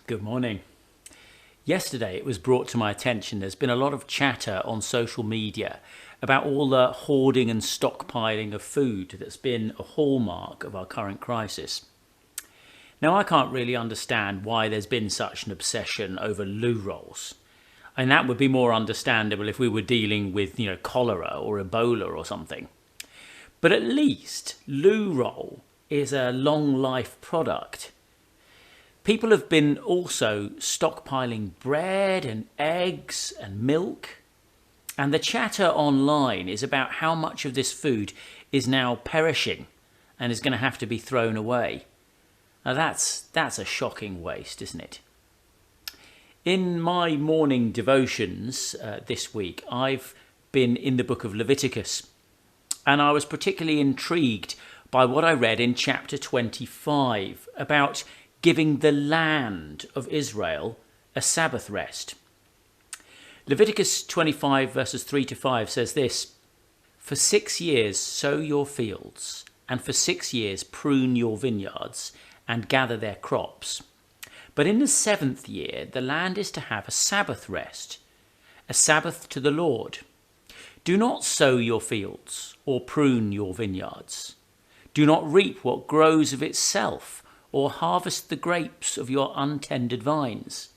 Good morning. Yesterday it was brought to my attention there's been a lot of chatter on social media about all the hoarding and stockpiling of food that's been a hallmark of our current crisis. Now I can't really understand why there's been such an obsession over loo rolls. And that would be more understandable if we were dealing with, cholera or Ebola or something. But at least loo roll is a long life product. People have been also stockpiling bread and eggs and milk. And the chatter online is about how much of this food is now perishing and is going to have to be thrown away. Now that's a shocking waste, isn't it? In my morning devotions this week, I've been in the book of Leviticus. And I was particularly intrigued by what I read in chapter 25 about giving the land of Israel a Sabbath rest. Leviticus 25 verses 3 to 5 says this: "For 6 years sow your fields, and for 6 years prune your vineyards, and gather their crops. But in the 7th year the land is to have a Sabbath rest, a Sabbath to the Lord. Do not sow your fields, or prune your vineyards. Do not reap what grows of itself, or harvest the grapes of your untended vines.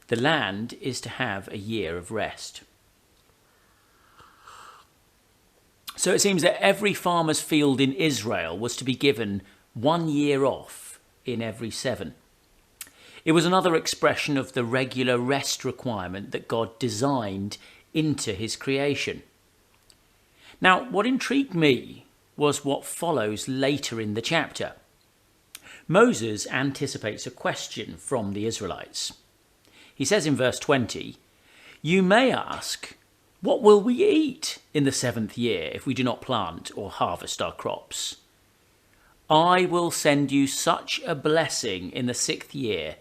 The land is to have a year of rest." So it seems that every farmer's field in Israel was to be given 1 year off in every 7. It was another expression of the regular rest requirement that God designed into his creation. Now, what intrigued me was what follows later in the chapter. Moses anticipates a question from the Israelites. He says in verse 20, "You may ask, what will we eat in the 7th year if we do not plant or harvest our crops? I will send you such a blessing in the 6th year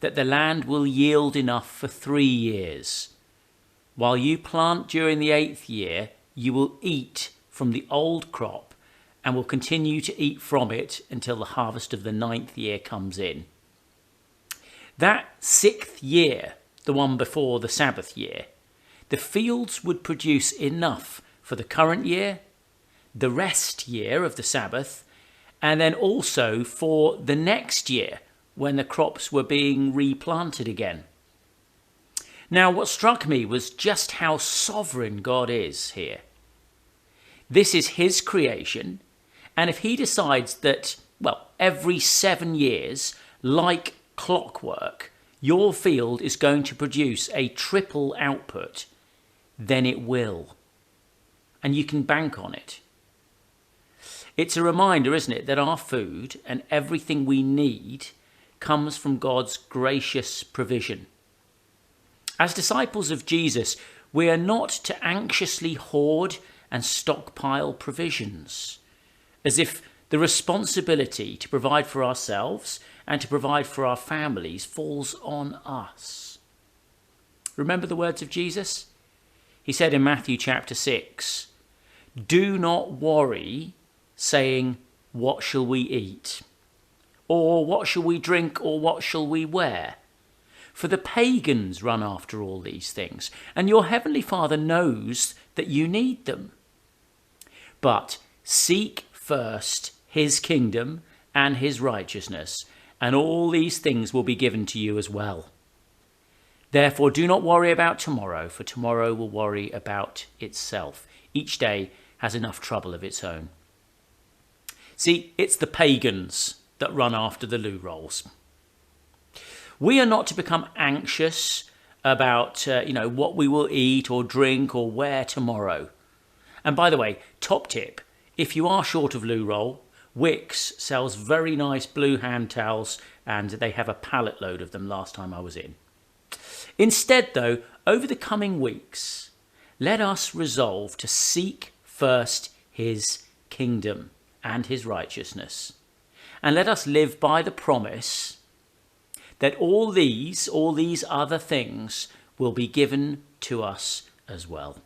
that the land will yield enough for 3 years. While you plant during the 8th year, you will eat from the old crop and will continue to eat from it until the harvest of the 9th year comes in." That 6th year, the one before the Sabbath year, the fields would produce enough for the current year, the rest year of the Sabbath, and then also for the next year when the crops were being replanted again. Now, what struck me was just how sovereign God is here. This is his creation. And if he decides that, every 7 years, like clockwork, your field is going to produce a triple output, then it will. And you can bank on it. It's a reminder, isn't it, that our food and everything we need comes from God's gracious provision. As disciples of Jesus, we are not to anxiously hoard and stockpile provisions, as if the responsibility to provide for ourselves and to provide for our families falls on us. Remember the words of Jesus? He said in Matthew chapter 6, "Do not worry, saying, 'What shall we eat?' Or 'What shall we drink?' Or 'What shall we wear?' For the pagans run after all these things, and your heavenly Father knows that you need them. But seek first his kingdom and his righteousness, and all these things will be given to you as well. Therefore do not worry about tomorrow, for tomorrow will worry about itself. Each day has enough trouble of its own." See, it's the pagans that run after the loo rolls. We are not to become anxious about what we will eat or drink or wear tomorrow. And by the way, top tip, if you are short of loo roll, Wix sells very nice blue hand towels, and they have a pallet load of them last time I was in. Instead, though, over the coming weeks, let us resolve to seek first his kingdom and his righteousness. And let us live by the promise that all these other things will be given to us as well.